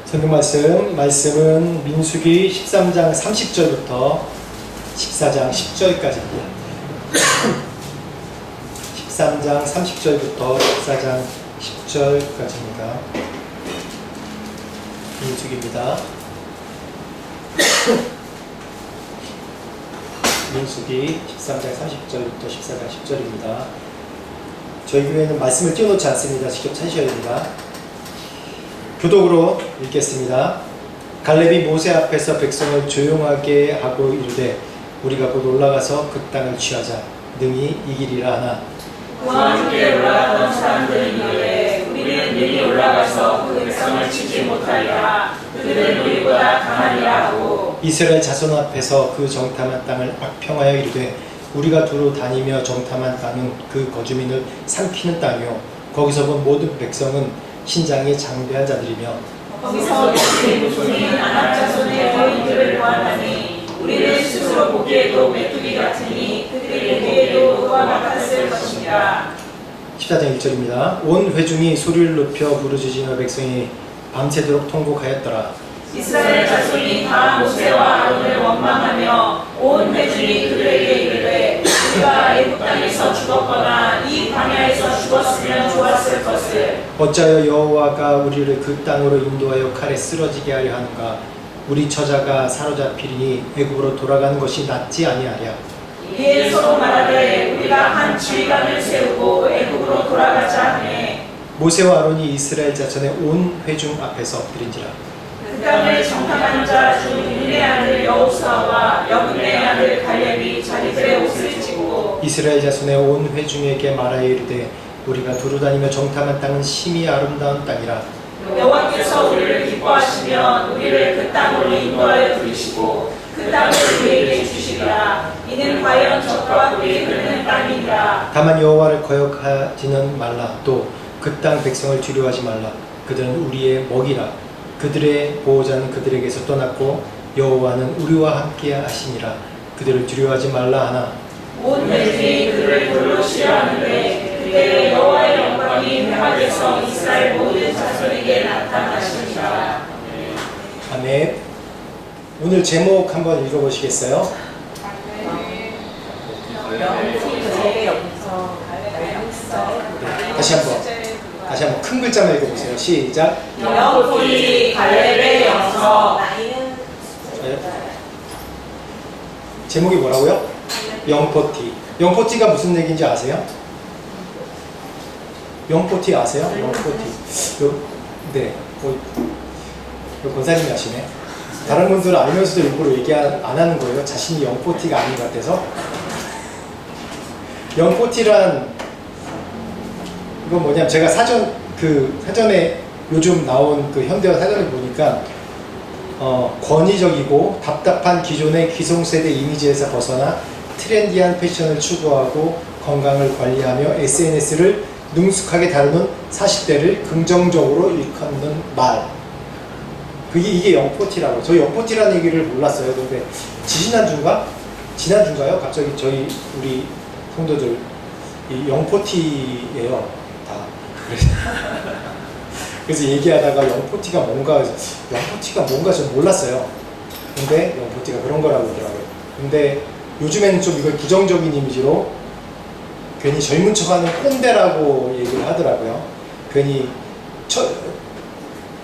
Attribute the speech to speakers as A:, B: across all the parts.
A: 성경 말씀은 민수기 13장 30절부터 14장 10절까지입니다. 13장 30절부터 14장 10절까지입니다. 민수기입니다. 민수기 13장 30절부터 14장 10절입니다. 저희 교회는 말씀을 띄워놓지 않습니다. 직접 찾으셔야 됩니다. 교독으로 읽겠습니다. 갈렙이 모세 앞에서 백성을 조용하게 하고 이르되 우리가 곧 올라가서 그 땅을 취하자 능히 이기리라 하나
B: 그와 함께 올라갔던 사람들이 이르되 우리는 능히 올라가서 그 백성을 치지 못하리라. 그들은 우리보다 강하리라 하고
A: 이스라엘 자손 앞에서 그 정탐한 땅을 악평하여 이르되 우리가 두루 다니며 정탐한 땅은 그 거주민을 삼키는 땅이요 거기서 본 모든 백성은 신장이 장대한 자들이며
B: 거기서 우리 종이 아낙 자손의 거인들을 보았나니 우리는 스스로 보기에도 메뚜기 같으니 그들이 보기에도 그와 같았을 것입니다.
A: 14장 1절입니다. 온 회중이 소리를 높여 부르짖으며 백성이 밤새도록 통곡하였더라.
B: 이스라엘 자손이 다 모세와 아론을 원망하며 온 회중이 그들에게 이르되 우리가 애굽 땅에서 죽었거나 이 광야에서 죽었으면 좋았을 것을
A: 어찌하여 여호와가 우리를 그 땅으로 인도하여 칼에 쓰러지게 하려 하는가. 우리 처자가 사로잡히리니 애굽으로 돌아가는 것이 낫지 아니하랴.
B: 이에 서로 말하되 우리가 한 지휘관을 세우고 애굽으로 돌아가자 하네.
A: 모세와 아론이 이스라엘 자손의 온 회중 앞에서 엎드린지라.
B: 그 땅을 정탐한 자 중 눈의 아들 여호수아와 여분의 아들 갈렙이 자기들의 옷을 찢고
A: 이스라엘 자손의 온 회중에게 말하여 이르되 우리가 두루 다니며 정탐한 땅은 심히 아름다운 땅이라.
B: 여호와께서 우리를 기뻐하시면 우리를 그 땅으로 인도하여 들이시고 그 땅을 우리에게 주시리라. 이는 과연 젖과 꿀이 흐르는 땅이니라.
A: 다만 여호와를 거역하지는 말라. 또 그 땅 백성을 두려워하지 말라. 그들은 우리의 먹이라. 그들의 보호자는 그들에게서 떠났고 여호와는 우리와 함께 하시니라. 그들을 두려워하지 말라 하나
B: 온 회중이 그들을 돌로 싫어하는데 그때 여호와의 영광이 회막에서 이스라엘 모든 자손에게 나타나시니라.
A: 아멘. 오늘 제목 한번 읽어보시겠어요? 다시 한번 큰 글자만 읽어보세요. 시작.
B: 영포티 갈렙의 영서.
A: 제목이 뭐라고요? 영포티. 영포티가 무슨 얘기인지 아세요? 영포티 아세요? 영포티. 네. 권사님이 아시네. 다른 분들은 알면서도 일부러 얘기 안 하는 거예요. 자신이 영포티가 아닌 것 같아서. 영포티란 이건 뭐냐면 제가 사전에 요즘 나온 그 현대화 사전을 보니까 권위적이고 답답한 기존의 기성세대 이미지에서 벗어나 트렌디한 패션을 추구하고 건강을 관리하며 SNS를 능숙하게 다루는 40대를 긍정적으로 일컫는 말. 이게 영포티라고. 저 영포티라는 얘기를 몰랐어요. 근데 지난주인가요? 갑자기 우리 성도들 이 영포티예요. 다. 그래서 얘기하다가 영포티가 뭔가 좀 몰랐어요. 근데 영포티가 그런 거라고 하더라고요. 근데 요즘에는 좀 이걸 부정적인 이미지로 괜히 젊은 척하는 꼰대라고 얘기를 하더라고요. 괜히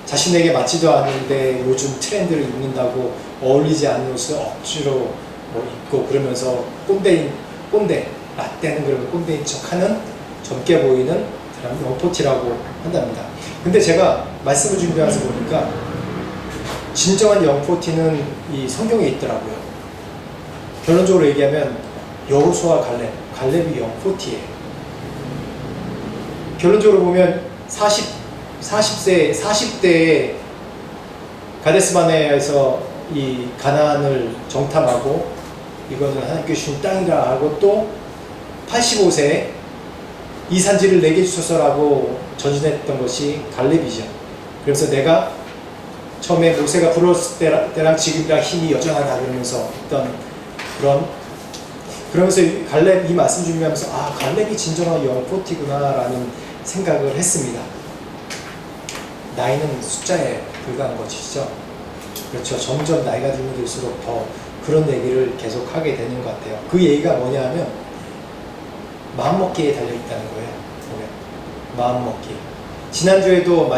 A: 자신에게 맞지도 않는데 요즘 트렌드를 입는다고 어울리지 않는 옷을 억지로 입고 그러면서 꼰대 라떼는 그러면 꼰대인 척하는 젊게 보이는 사람 영포티라고 한답니다. 근데 제가 말씀을 준비하면서 보니까 진정한 영포티는 이 성경에 있더라고요. 결론적으로 얘기하면 여호수아 갈렙이 영포티예요. 결론적으로 보면 40대에 가데스바네아에서 이 가나안을 정탐하고 이거는 하나님께 주신 땅이라 하고 또 85세에 이 산지를 내게 주소서라고 전진했던 것이 갈렙이죠. 그래서 내가 처음에 모세가 부러웠을 때랑 지금이랑 힘이 여전하다 그러면서 어떤 그러면서 갈렙 이 말씀 준비하면서 갈렙이 진정한 영포티구나 라는 생각을 했습니다. 나이는 숫자에 불과한 것이죠. 그렇죠. 점점 나이가 들면 들수록 더 그런 얘기를 계속 하게 되는 것 같아요. 그 얘기가 뭐냐 하면 마음먹기에 달려있다는 거예요. 보면. 마음먹기. 지난주에도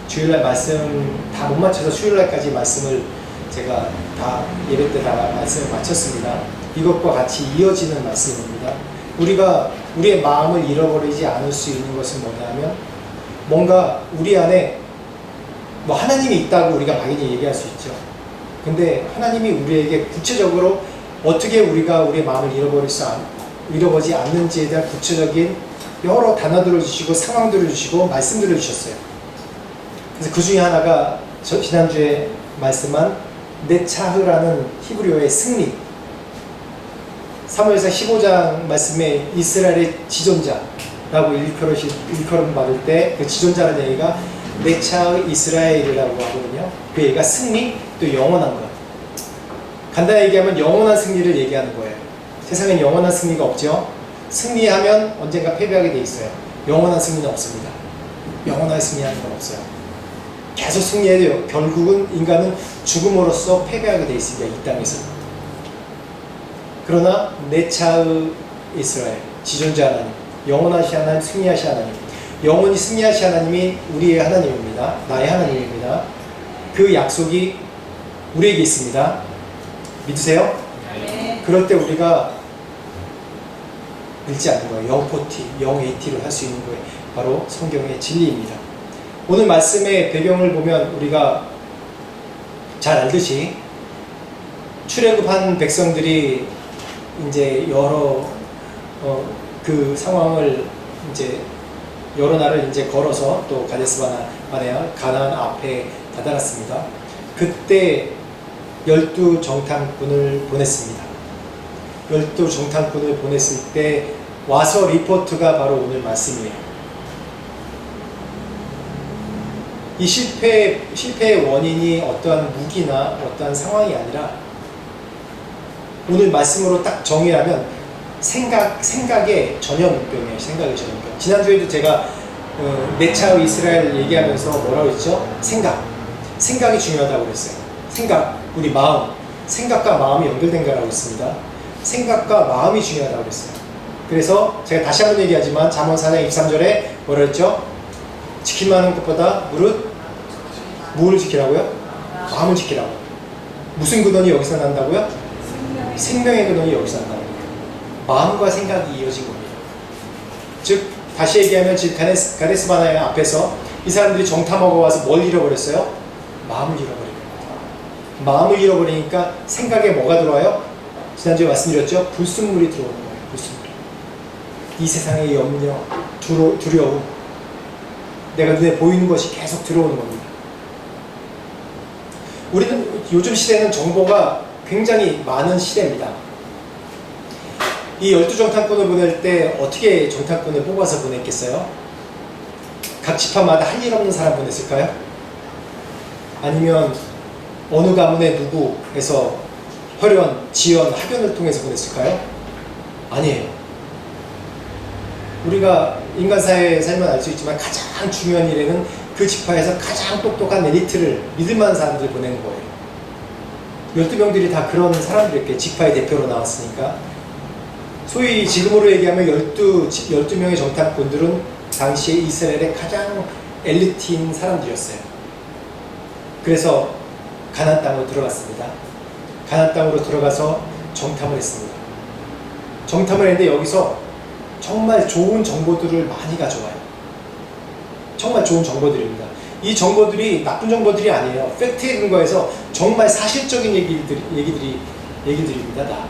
A: 주일날 말씀 다 못 맞춰서 수요일날까지 말씀을 제가 다 예배 때 다 말씀을 마쳤습니다. 이것과 같이 이어지는 말씀입니다. 우리가 우리의 마음을 잃어버리지 않을 수 있는 것은 뭐냐면 뭔가 우리 안에 뭐 하나님이 있다고 우리가 막연히 얘기할 수 있죠. 근데 하나님이 우리에게 구체적으로 어떻게 우리가 우리의 마음을 잃어버리지 않는지에 대한 구체적인 여러 단어들을 주시고 상황들을 주시고 말씀들을 주셨어요. 그래서 그 중에 하나가 지난주에 말씀한 네차흐라는 히브리어의 승리. 사무엘상 15장 말씀에 이스라엘의 지존자라고 일컬음 받을 때 그 지존자라는 얘기가 네차흐 이스라엘이라고 하거든요. 그 얘기가 승리 또 영원한 것. 간단히 얘기하면 영원한 승리를 얘기하는 거예요. 세상엔 영원한 승리가 없죠. 승리하면 언젠가 패배하게 돼 있어요. 영원한 승리는 없습니다. 영원한 승리하는 건 없어요. 계속 승리해야 돼요. 결국은 인간은 죽음으로써 패배하게 돼 있습니다. 이 땅에서. 그러나 네차흐 이스라엘, 지존자 하나님, 영원하신 하나님, 승리하신 하나님, 영원히 승리하신 하나님이 우리의 하나님입니다. 나의 하나님입니다. 그 약속이 우리에게 있습니다. 믿으세요?
B: 네.
A: 그럴 때 우리가 읽지 않는 거예요. 040, 080를 할 수 있는 거예요. 바로 성경의 진리입니다. 오늘 말씀의 배경을 보면 우리가 잘 알듯이 출애굽한 백성들이 이제 여러 그 상황을 이제 여러 날을 이제 걸어서 또 가데스 바네아 가나안 앞에 다다랐습니다. 그때 12정탐꾼을 보냈습니다. 12정탐꾼을 보냈을 때 와서 리포트가 바로 오늘 말씀이에요. 이 실패의 원인이 어떠한 무기나 어떠한 상황이 아니라 오늘 말씀으로 딱 정의하면 생각의 전염병이에요. 생각의 전염병. 지난주에도 제가 네차흐 이스라엘 얘기하면서 뭐라고 했죠? 생각이 중요하다고 그랬어요. 우리 마음, 생각과 마음이 연결된 거라고 했습니다. 생각과 마음이 중요하다고 그랬어요. 그래서 제가 다시 한번 얘기하지만 잠언 4장 23절에 뭐라 했죠? 지킬만 하는 것보다 무엇을 지키라고요? 마음을 지키라고. 무슨 근원이 여기서 난다고요? 생명의 근원이 여기서 난다고. 마음과 생각이 이어진 겁니다. 즉 다시 얘기하면 지금 가데스 바네아 앞에서 이 사람들이 정탐하고 와서 뭘 잃어버렸어요? 마음을 잃어버린 겁니다. 마음을 잃어버리니까 생각에 뭐가 들어와요? 지난주에 말씀드렸죠? 불순물이 들어오는 거예요. 불순물. 이 세상의 염려, 두려움, 내가 눈에 보이는 것이 계속 들어오는 겁니다. 우리는 요즘 시대는 정보가 굉장히 많은 시대입니다. 이 12정탐꾼을 보낼 때 어떻게 정탐꾼을 뽑아서 보냈겠어요? 각 지파마다 할 일 없는 사람 보냈을까요? 아니면 어느 가문의 누구 해서 혈연, 지연, 학연을 통해서 보냈을까요? 아니에요. 우리가 인간 사회에 살면 알 수 있지만 가장 중요한 일에는 그 지파에서 가장 똑똑한 엘리트를 믿을 만한 사람들을 보내는 거예요. 12명들이 다 그런 사람들이었게 지파의 대표로 나왔으니까. 소위 지금으로 얘기하면 12명의 정탐꾼들은 당시에 이스라엘의 가장 엘리트인 사람들이었어요. 그래서 가나안 땅으로 들어갔습니다. 가나안 땅으로 들어가서 정탐을 했습니다. 정탐을 했는데 여기서 정말 좋은 정보들을 많이 가져와요. 정말 좋은 정보들입니다. 이 정보들이 나쁜 정보들이 아니에요. 팩트에 근거해서 정말 사실적인 얘기들입니다. 다.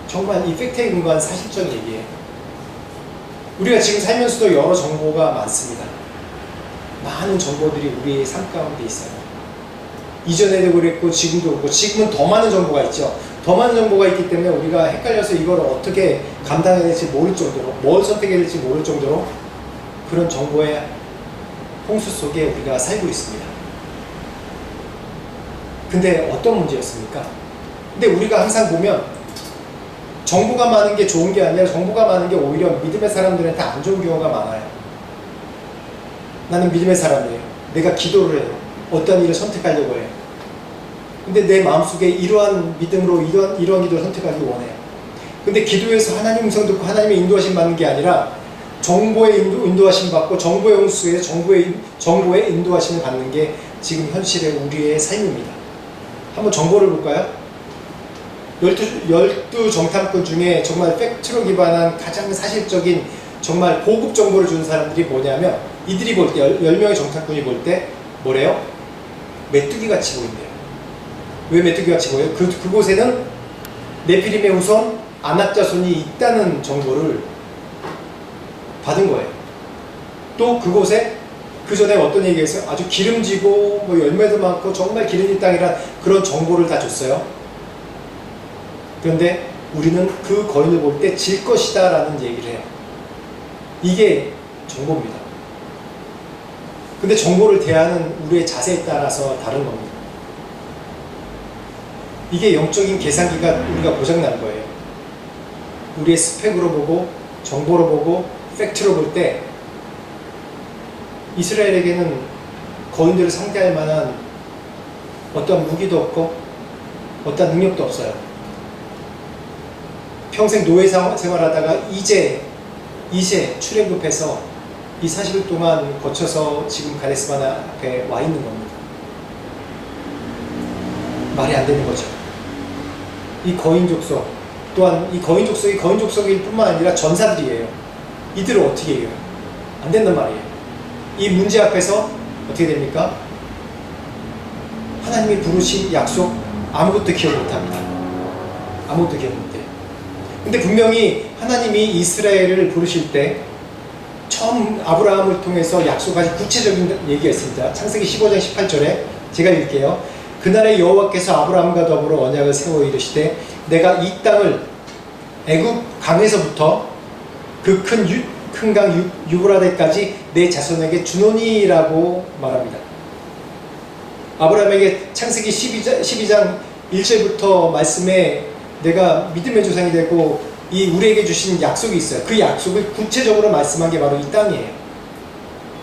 A: 정말 이 팩트에 근거한 사실적인 얘기예요. 우리가 지금 살면서도 여러 정보가 많습니다. 많은 정보들이 우리의 삶 가운데 있어요. 이전에도 그랬고 지금도 그렇고 지금은 더 많은 정보가 있죠. 더 많은 정보가 있기 때문에 우리가 헷갈려서 이걸 어떻게 감당해야 될지 모를 정도로, 뭘 선택해야 될지 모를 정도로 그런 정보의 홍수 속에 우리가 살고 있습니다. 근데 어떤 문제였습니까? 근데 우리가 항상 보면 정보가 많은 게 좋은 게 아니라 정보가 많은 게 오히려 믿음의 사람들한테 안 좋은 경우가 많아요. 나는 믿음의 사람이에요. 내가 기도를 해요. 어떤 일을 선택하려고 해요. 근데 내 마음속에 이러한 믿음으로 이러한 기도를 선택하기 원해요. 근데 기도에서 하나님 음성 듣고 하나님의 인도하심 받는 게 아니라 정보의 인도하심 받고 정보의 홍수에 정보의 인도하심을 받는 게 지금 현실의 우리의 삶입니다. 한번 정보를 볼까요? 12 정탐꾼 중에 정말 팩트로 기반한 가장 사실적인 정말 고급 정보를 주는 사람들이 뭐냐면 이들이 볼 때 10명의 정탐꾼이 볼 때 뭐래요? 메뚜기 같이 보인대요. 왜 메뚜기 같이 보여요? 그곳에는 네피림의 후손 아낙 자손이 있다는 정보를 받은 거예요. 또 그곳에 그 전에 어떤 얘기했어요? 아주 기름지고 뭐 열매도 많고 정말 기름진 땅이란 그런 정보를 다 줬어요. 그런데 우리는 그 거인을 볼 때 질 것이다 라는 얘기를 해요. 이게 정보입니다. 근데 정보를 대하는 우리의 자세에 따라서 다른 겁니다. 이게 영적인 계산기가 우리가 고장난 거예요. 우리의 스펙으로 보고 정보로 보고 팩트로 볼 때 이스라엘에게는 거인들을 상대할 만한 어떤 무기도 없고 어떤 능력도 없어요. 평생 노예 생활하다가 이제 출애굽해서 이 40일 동안 거쳐서 지금 가데스바네 앞에 와 있는 겁니다. 말이 안 되는 거죠. 이 거인 족속 또한 이 거인 족속일 뿐만 아니라 전사들이에요. 이들을 어떻게 해요? 안 된단 말이에요. 이 문제 앞에서 어떻게 됩니까? 하나님이 부르신 약속 아무것도 기억 못합니다. 아무것도 기억 못해요. 근데 분명히 하나님이 이스라엘을 부르실 때 처음 아브라함을 통해서 약속하신 구체적인 얘기가 있습니다. 창세기 15장 18절에 제가 읽을게요. 그날에 여호와께서 아브라함과 더불어 언약을 세워 이르시되 내가 이 땅을 애굽 강에서부터 그 큰 강 유브라데까지 내 자손에게 주노니라고 말합니다. 아브라함에게 창세기 12장 1절부터 말씀에 내가 믿음의 조상이 되고 이 우리에게 주신 약속이 있어요. 그 약속을 구체적으로 말씀한 게 바로 이 땅이에요.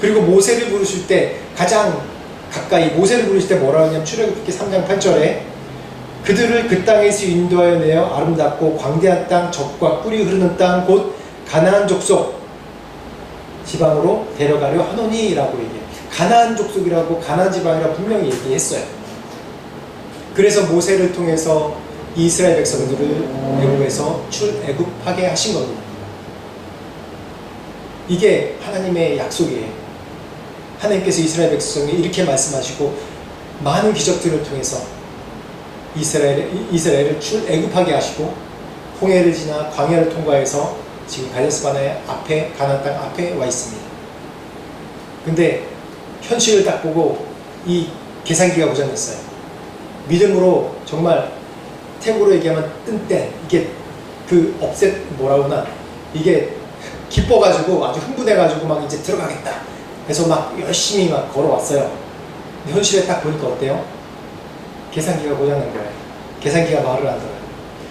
A: 그리고 모세를 부르실 때 가장 가까이 모세를 부르실 때 뭐라고 하냐면 출애굽기 3장 8절에 그들을 그 땅에서 인도하여 내어 아름답고 광대한 땅 젖과 꿀이 흐르는 땅 곧 가나안 족속 지방으로 데려가려 하노니라고 얘기해요. 가나안 족속이라고 가나안 지방이라고 분명히 얘기했어요. 그래서 모세를 통해서 이스라엘 백성들을 애굽에서 출애굽하게 하신 겁니다. 이게 하나님의 약속이에요. 하나님께서 이스라엘 백성에 이렇게 말씀하시고 많은 기적들을 통해서 이스라엘을 출애굽하게 하시고 홍해를 지나 광야를 통과해서 지금 가데스바네 앞에 가나안 땅 앞에 와 있습니다. 근데 현실을 딱 보고 이 계산기가 고장났어요. 믿음으로 정말 태국으로 얘기하면 뜬땐 이게 그 업셋 뭐라고나 이게 기뻐가지고 아주 흥분해가지고 막 이제 들어가겠다 그래서 막 열심히 막 걸어왔어요. 근데 현실에 딱 보니까 어때요? 계산기가 고장난 거예요. 계산기가 말을 안 들어요.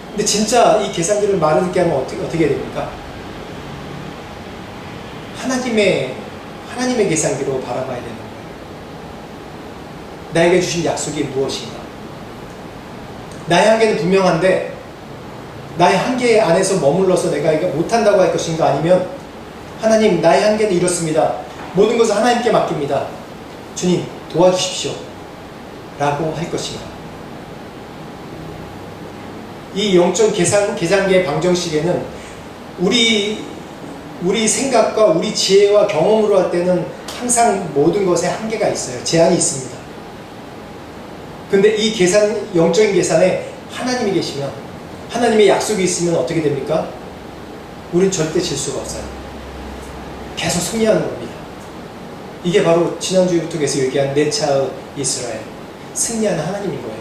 A: 근데 진짜 이 계산기를 말을 듣게 하면 어떻게 해야 됩니까? 하나님의 계산기로 바라봐야 되는 거예요. 나에게 주신 약속이 무엇인가? 나의 한계는 분명한데 나의 한계 안에서 머물러서 내가 이거 못한다고 할 것인가? 아니면 하나님 나의 한계는 이렇습니다. 모든 것을 하나님께 맡깁니다. 주님 도와주십시오. 라고 할 것인가? 이 영적 계산기의 방정식에는 우리 생각과 우리 지혜와 경험으로 할 때는 항상 모든 것에 한계가 있어요. 제한이 있습니다. 근데 이 영적인 계산에 하나님이 계시면, 하나님의 약속이 있으면 어떻게 됩니까? 우린 절대 질 수가 없어요. 계속 승리하는 겁니다. 이게 바로 지난주부터 계속 얘기한 내 차의 이스라엘, 승리하는 하나님인 거예요.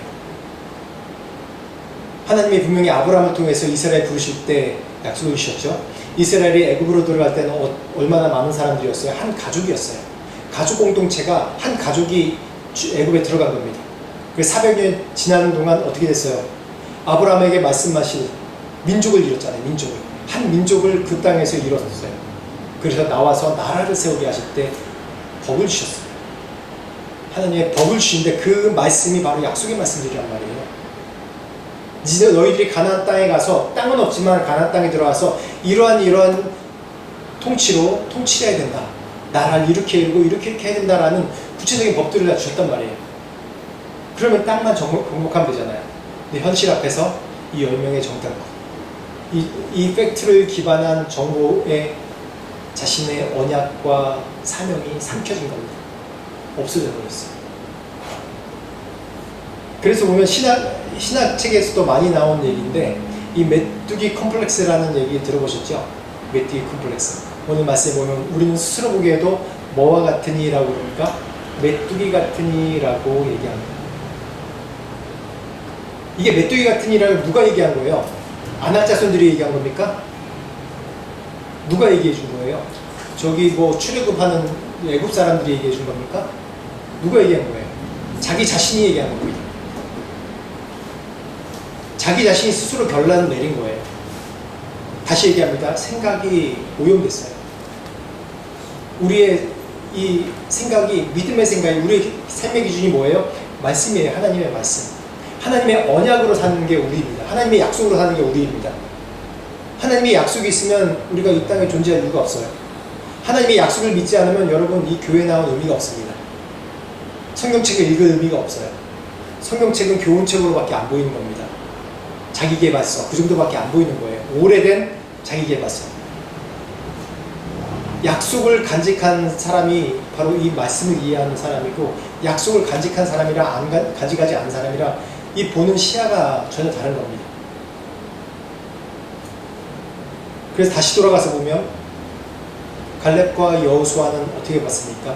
A: 하나님이 분명히 아브라함을 통해서 이스라엘 부르실 때 약속을 주셨죠. 이스라엘이 애굽으로 들어갈 때는 얼마나 많은 사람들이었어요? 한 가족이었어요. 가족 공동체가 한 가족이 애굽에 들어간 겁니다. 그래서 400년 지나는 동안 어떻게 됐어요? 아브라함에게 말씀하신 민족을 이뤘잖아요. 민족을. 한 민족을 그 땅에서 이뤘어요. 그래서 나와서 나라를 세우게 하실 때 복을 주셨어요. 하나님의 법을 주시는데 그 말씀이 바로 약속의 말씀들이란 말이에요. 이제 너희들이 가나안 땅에 가서 땅은 없지만 가나안 땅에 들어와서 이러한 통치로 통치해야 된다. 나라를 이렇게 이렇게 해야 된다라는 구체적인 법들을 다 주셨단 말이에요. 그러면 땅만 정복하면 되잖아요. 근데 현실 앞에서 이 10명의 정탐꾼, 이 팩트를 기반한 정보에 자신의 언약과 사명이 삼켜진 겁니다. 없어져 버렸어요. 그래서 보면 신학책에서도 많이 나온 얘기인데 이 메뚜기 컴플렉스라는 얘기 들어보셨죠? 메뚜기 컴플렉스. 오늘 말씀에 보면 우리는 스스로 보기에도 뭐와 같으니라고 그러니까 메뚜기 같으니라고 얘기합니다. 이게 메뚜기 같으니라고 누가 얘기한 거예요? 아낙 자손들이 얘기한 겁니까? 누가 얘기해 준 거예요? 저기 뭐 출애굽하는 애굽 사람들이 얘기해 준 겁니까? 누가 얘기한 거예요? 자기 자신이 얘기한 겁니다. 자기 자신이 스스로 결론을 내린 거예요. 다시 얘기합니다. 생각이 오염됐어요. 우리의 이 생각이, 믿음의 생각이, 우리의 삶의 기준이 뭐예요? 말씀이에요. 하나님의 말씀. 하나님의 언약으로 사는 게 우리입니다. 하나님의 약속으로 사는 게 우리입니다. 하나님의 약속이 있으면 우리가 이 땅에 존재할 이유가 없어요. 하나님의 약속을 믿지 않으면 여러분 이 교회에 나온 의미가 없습니다. 성경책을 읽을 의미가 없어요. 성경책은 교훈책으로밖에 안 보이는 겁니다. 자기계발서 그 정도밖에 안 보이는 거예요. 오래된 자기계발서. 약속을 간직한 사람이 바로 이 말씀을 이해하는 사람이고, 약속을 간직한 사람이랑 안 간직하지 않은 사람이랑 이 보는 시야가 전혀 다른 겁니다. 그래서 다시 돌아가서 보면 갈렙과 여호수아는 어떻게 봤습니까?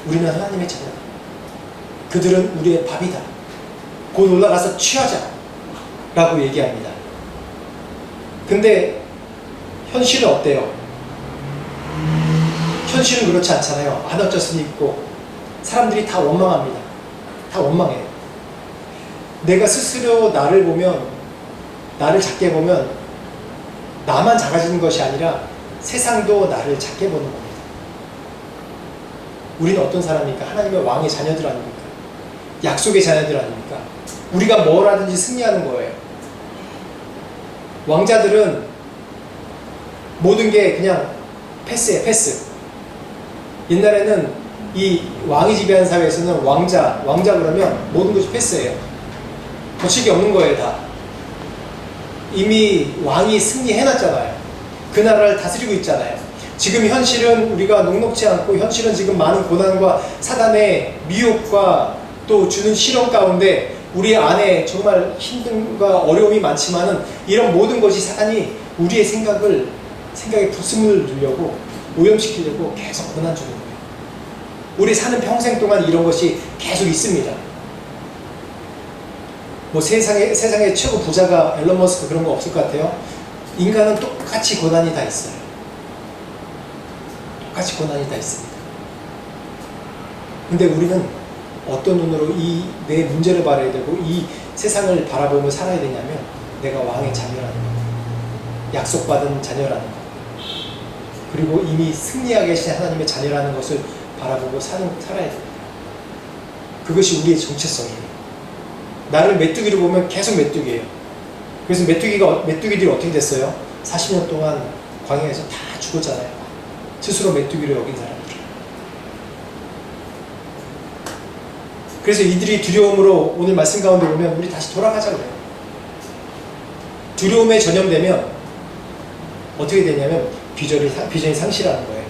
A: 우리는 하나님의 자녀다. 그들은 우리의 밥이다. 곧 올라가서 취하자 라고 얘기합니다. 근데 현실은 어때요? 현실은 그렇지 않잖아요. 아낙 자손이 있고 사람들이 다 원망합니다. 다 원망해요. 내가 스스로 나를 보면, 나를 작게 보면 나만 작아지는 것이 아니라 세상도 나를 작게 보는 겁니다. 우리는 어떤 사람입니까? 하나님의 왕의 자녀들 아닙니까? 약속의 자녀들 아닙니까? 우리가 뭘 하든지 승리하는 거예요. 왕자들은 모든 게 그냥 패스예요, 패스. 옛날에는 이 왕이 지배하는 사회에서는 왕자 그러면 모든 것이 패스예요. 거칠게 없는 거예요, 다. 이미 왕이 승리해놨잖아요. 그 나라를 다스리고 있잖아요. 지금 현실은 우리가 녹록지 않고, 현실은 지금 많은 고난과 사단의 미혹과 또 주는 실험 가운데 우리 안에 정말 힘듦과 어려움이 많지만은, 이런 모든 것이 사단이 우리의 생각에 부스럼을 주려고, 오염시키려고 계속 고난 주는 거예요. 우리 사는 평생 동안 이런 것이 계속 있습니다. 뭐 세상에 최고 부자가 앨런 머스크 그런 거 없을 것 같아요. 인간은 똑같이 고난이 다 있어요. 똑같이 고난이 다 있습니다. 근데 우리는 어떤 눈으로 내 문제를 바라야 되고 이 세상을 바라보며 살아야 되냐면, 내가 왕의 자녀라는 것, 약속받은 자녀라는 것, 그리고 이미 승리하게 계신 하나님의 자녀라는 것을 바라보고 살아야 됩니다. 그것이 우리의 정체성이에요. 나를 메뚜기로 보면 계속 메뚜기예요. 그래서 메뚜기들이 어떻게 됐어요? 40년 동안 광야에서 다 죽었잖아요. 스스로 메뚜기로 여긴 사람들. 그래서 이들이 두려움으로, 오늘 말씀 가운데 보면 우리 다시 돌아가자고 해요. 두려움에 전염되면 어떻게 되냐면 비전이 상실하는 거예요.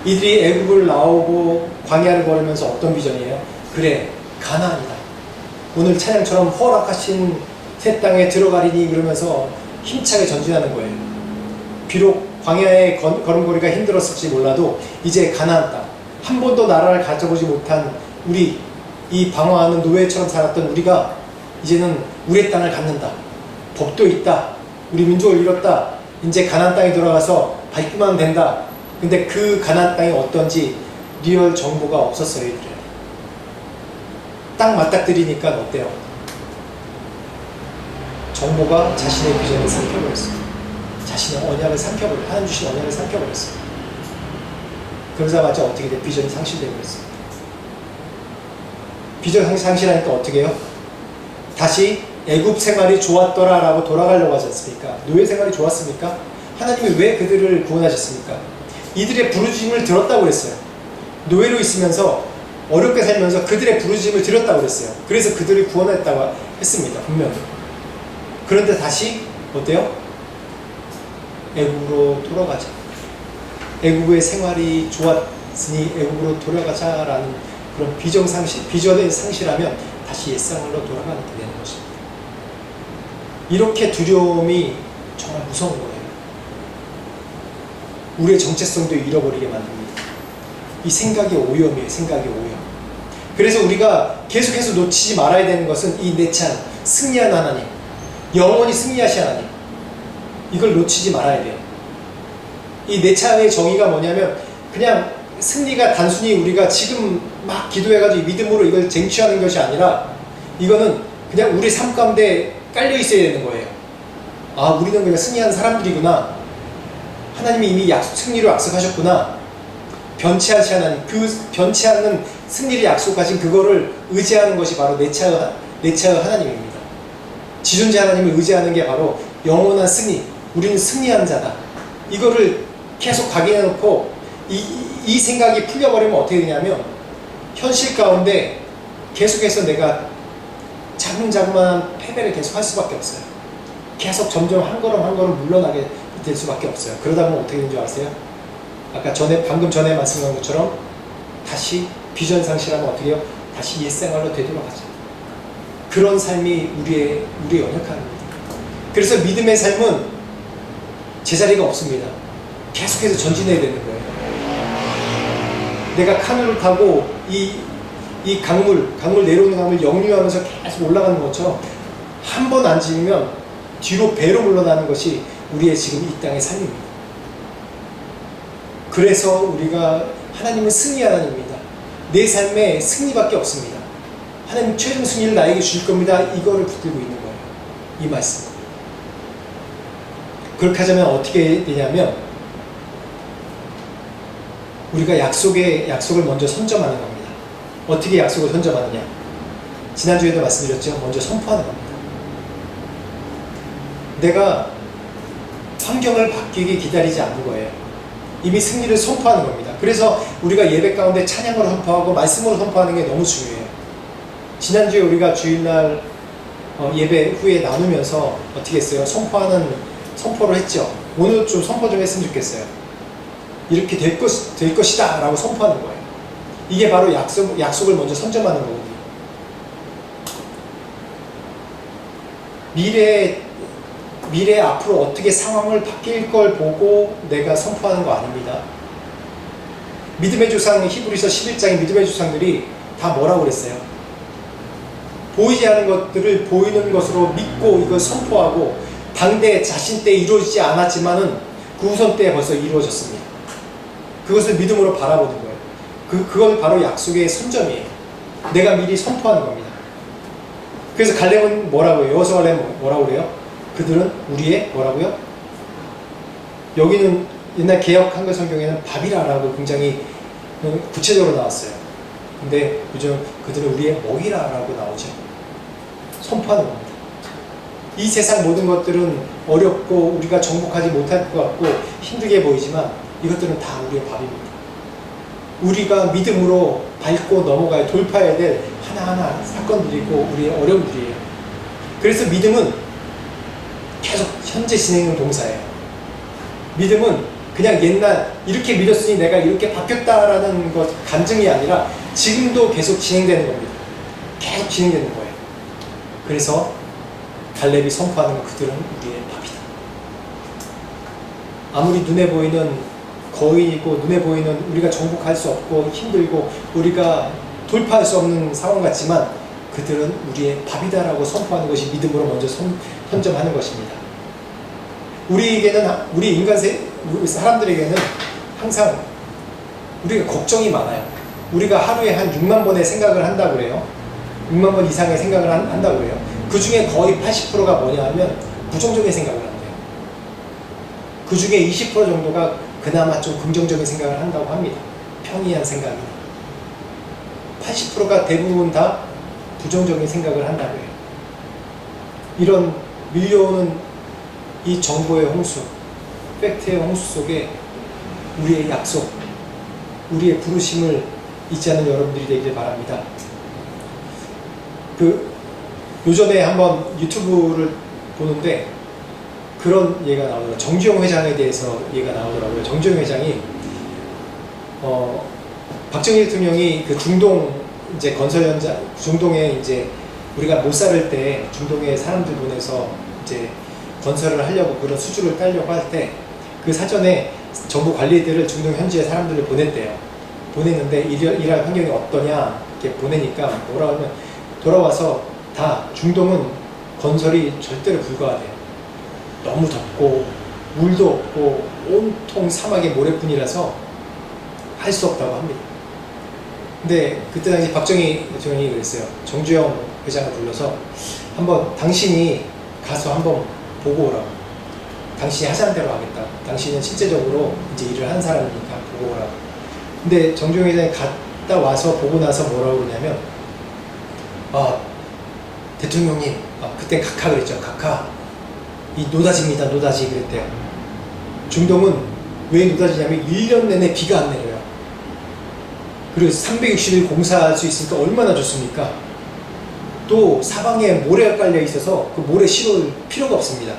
A: 이들이 애굽을 나오고 광야를 걸으면서 어떤 비전이에요? 그래, 가나안이다. 오늘 찬양처럼 허락하신 새 땅에 들어가리니 그러면서 힘차게 전진하는 거예요. 비록 광야의 걸음걸이가 힘들었을지 몰라도 이제 가나안 땅, 한 번도 나라를 가져보지 못한 우리, 이 방황하는 노예처럼 살았던 우리가 이제는 우리의 땅을 갖는다. 법도 있다. 우리 민족을 이뤘다. 이제 가나안 땅에 들어가서 밟기만 된다. 근데 그 가나안 땅이 어떤지 리얼 정보가 없었어요, 이들은. 딱 맞닥뜨리니까 어때요? 정보가 자신의 비전을 삼켜버렸어요. 자신의 언약을 삼켜버렸어요. 하나님 주신 언약을 삼켜버렸어요. 그러자마자 어떻게 돼? 비전이 상실되고 있습니다. 비전 상실하니까 어떻게 해요? 다시 애굽 생활이 좋았더라 라고 돌아가려고 하지 않습니까? 노예 생활이 좋았습니까? 하나님이 왜 그들을 구원하셨습니까? 이들의 부르짖음을 들었다고 그랬어요. 노예로 있으면서 어렵게 살면서 그들의 부르짖음을 들었다고 그랬어요. 그래서 그들을 구원했다고 했습니다. 분명히. 그런데 다시 어때요? 애굽으로 돌아가자. 애굽의 생활이 좋았으니 애굽으로 돌아가자라는 그런 비전을 상실하면 다시 옛생활로 돌아가게 되는 것입니다. 이렇게 두려움이 정말 무서운 거예요. 우리의 정체성도 잃어버리게 만듭니다. 이 생각의 오염이에요. 생각의 오염. 그래서 우리가 계속해서 놓치지 말아야 되는 것은 이 내 찬, 승리한 하나님, 영원히 승리하신 하나님, 이걸 놓치지 말아야 돼요. 이 내 찬의 정의가 뭐냐면 그냥 승리가 단순히 우리가 지금 막 기도해가지고 믿음으로 이걸 쟁취하는 것이 아니라 이거는 그냥 우리 삶 가운데 깔려 있어야 되는 거예요. 아, 우리는 그냥 승리한 사람들이구나. 하나님이 이미 승리로 약속하셨구나. 변치 않는 하나님, 그 변치 않는 승리를 약속하신 그거를 의지하는 것이 바로 내 차의 하나님입니다. 지존재 하나님을 의지하는 게 바로 영원한 승리, 우리는 승리한 자다. 이거를 계속 각인해놓고 이 생각이 풀려버리면 어떻게 되냐면 현실 가운데 계속해서 내가 자금자금한 패배를 계속 할 수밖에 없어요. 계속 점점 한 걸음 한 걸음 물러나게 될 수밖에 없어요. 그러다 보면 어떻게 되는 줄 아세요? 아까 방금 전에 말씀한 것처럼 다시 비전 상실하면 어떻게 해요? 다시 옛생활로 되돌아가죠. 그런 삶이 우리의 연약함입니다. 그래서 믿음의 삶은 제자리가 없습니다. 계속해서 전진해야 되는 거예요. 내가 카누를 타고 이 강물 내려오는 강물 역류하면서 계속 올라가는 것처럼 한 번 앉으면 뒤로 배로 물러나는 것이 우리의 지금 이 땅의 삶입니다. 그래서 우리가 하나님은 승리 하나님입니다. 내 삶에 승리밖에 없습니다. 하나님 최종 승리를 나에게 주실 겁니다. 이거를 붙들고 있는 거예요. 이 말씀. 그렇게 하자면 어떻게 되냐면 우리가 약속을 먼저 선점하는 겁니다. 어떻게 약속을 선점하느냐? 지난주에도 말씀드렸죠. 먼저 선포하는 겁니다. 내가 환경을 바뀌게 기다리지 않는 거예요. 이미 승리를 선포하는 겁니다. 그래서 우리가 예배 가운데 찬양으로 선포하고 말씀으로 선포하는 게 너무 중요해요. 지난주에 우리가 주일날 예배 후에 나누면서 어떻게 했어요? 선포를 했죠. 오늘 좀 선포 좀 했으면 좋겠어요. 이렇게 될 것이다 라고 선포하는 거예요. 이게 바로 약속을 먼저 선점하는 거거든요. 미래 앞으로 어떻게 상황을 바뀔 걸 보고 내가 선포하는 거 아닙니다. 믿음의 조상, 히브리서 11장의 믿음의 조상들이 다 뭐라고 그랬어요? 보이지 않는 것들을 보이는 것으로 믿고 이걸 선포하고 당대 자신 때 이루어지지 않았지만은 그 후손 때에 벌써 이루어졌습니다. 그것을 믿음으로 바라보는 거예요. 그건 바로 약속의 선점이에요. 내가 미리 선포하는 겁니다. 그래서 갈렙은 뭐라고 해요? 여호수아 갈렙은 뭐라고 그래요? 그들은 우리의 뭐라고요? 여기는 옛날 개역 한글 성경에는 밥이라라고 굉장히 구체적으로 나왔어요. 근데 요즘 그들은 우리의 먹이라라고 나오죠. 선포하는 겁니다. 이 세상 모든 것들은 어렵고 우리가 정복하지 못할 것 같고 힘들게 보이지만 이것들은 다 우리의 밥입니다. 우리가 믿음으로 밟고 넘어가야 돌파해야 될 하나하나 사건들이고 우리의 어려움들이에요. 그래서 믿음은 계속 현재 진행형 동사예요. 믿음은 그냥 옛날 이렇게 믿었으니 내가 이렇게 바뀌었다라는 것 감정이 아니라 지금도 계속 진행되는 겁니다. 계속 진행되는 거예요. 그래서 갈렙이 선포하는 것, 그들은 우리의 밥이다. 아무리 눈에 보이는 거인이고 눈에 보이는 우리가 정복할 수 없고 힘들고 우리가 돌파할 수 없는 상황 같지만 그들은 우리의 밥이다라고 선포하는 것이 믿음으로 먼저 선점하는 것입니다. 우리에게는 우리 사람들에게는 항상 우리가 걱정이 많아요. 우리가 하루에 한 6만 번의 생각을 한다고 그래요. 6만 번 이상의 생각을 한다고 그래요. 그 중에 거의 80%가 뭐냐 하면 부정적인 생각을 한대요. 그 중에 20% 정도가 그나마 좀 긍정적인 생각을 한다고 합니다. 평이한 생각이 80%가 대부분 다 부정적인 생각을 한다고 해요. 이런 밀려오는 이 정보의 홍수, 팩트의 홍수 속에 우리의 약속, 우리의 부르심을 잊지 않는 여러분들이 되기를 바랍니다. 요전에 한번 유튜브를 보는데 그런 예가 나오더라고요. 정주영 회장에 대해서 예가 나오더라고요. 정주영 회장이 박정희 대통령이 그 중동 이제 건설 현장, 중동에 이제 우리가 못 살을 때 중동에 사람들 보내서 이제 건설을 하려고 그런 수주를 따려고 할 때 그 사전에 정부 관리들을 중동 현지의 사람들을 보냈대요. 보냈는데 일할 환경이 어떠냐 이렇게 보내니까 뭐라 하면 돌아와서 다 중동은 건설이 절대로 불가하대요. 너무 덥고 물도 없고 온통 사막의 모래뿐이라서 할 수 없다고 합니다. 근데 그때 당시 박정희 대통령이 그랬어요. 정주영 회장을 불러서 한번 당신이 가서 한번 보고 오라고. 당신이 하자는 대로 하겠다. 당신은 실제적으로 이제 일을 한 사람이니까 보고 오라고. 근데 정주영 회장이 갔다 와서 보고 나서 뭐라고 그러냐면 대통령님, 그때 각하 그랬죠. 각하. 이 노다지입니다. 노다지 그랬대요. 중동은 왜 노다지냐면 1년 내내 비가 안 내려요. 그리고 360일 공사할 수 있으니까 얼마나 좋습니까? 또 사방에 모래가 깔려 있어서 그 모래 씌울 필요가 없습니다.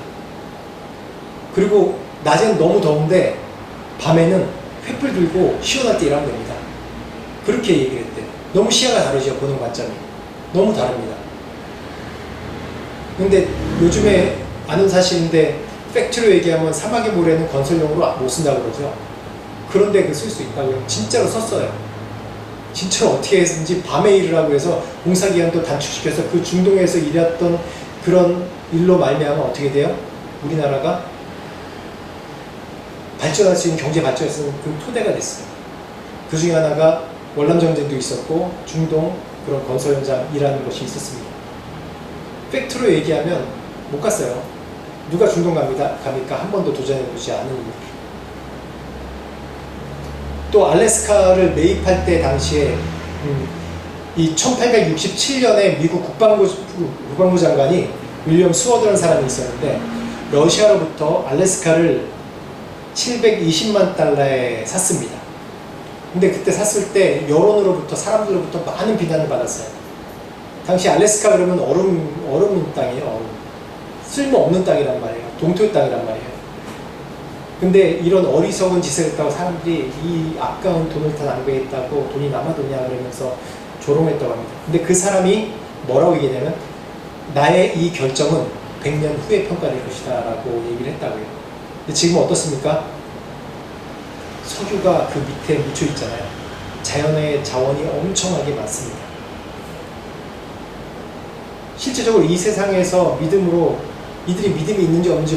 A: 그리고 낮에는 너무 더운데 밤에는 횃불 들고 시원할 때 일하면 됩니다. 그렇게 얘기를 했대요. 너무 시야가 다르죠. 보는 관점이. 너무 다릅니다. 근데 요즘에 아는 사실인데 팩트로 얘기하면 사막의 모래는 건설용으로 못 쓴다고 그러죠. 그런데 쓸 수 있다고요. 진짜로 썼어요. 진짜로 어떻게 했는지 밤에 일을 하고 해서 공사기간도 단축시켜서 그 중동에서 일했던 그런 일로 말미암아 어떻게 돼요? 우리나라가 발전할 수 있는 경제 발전할 수 있는 그 토대가 됐어요. 그 중에 하나가 월남전쟁도 있었고 중동 그런 건설 현장 일하는 것이 있었습니다. 팩트로 얘기하면 못 갔어요. 누가 중동 갑니까? 한 번도 도전해보지 않은 일. 또 알래스카를 매입할 때 당시에 이 1867년에 미국 국방부 장관이 윌리엄 스워드라는 사람이 있었는데 러시아로부터 알래스카를 720만 달러에 샀습니다. 근데 그때 샀을 때 여론으로부터 사람들로부터 많은 비난을 받았어요. 당시 알래스카 그러면 얼음 땅이에요. 얼음. 쓸모없는 땅이란 말이에요. 동토 땅이란 말이에요. 근데 이런 어리석은 짓을 했다고 사람들이 이 아까운 돈을 다 낭비했다고 돈이 남아도냐 그러면서 조롱했다고 합니다. 근데 그 사람이 뭐라고 얘기냐면 나의 이 결정은 100년 후에 평가될 것이다 라고 얘기를 했다고요. 근데 지금 어떻습니까? 석유가 그 밑에 묻혀 있잖아요. 자연의 자원이 엄청나게 많습니다. 실제적으로 이 세상에서 믿음으로 이들이 믿음이 있는지 없는지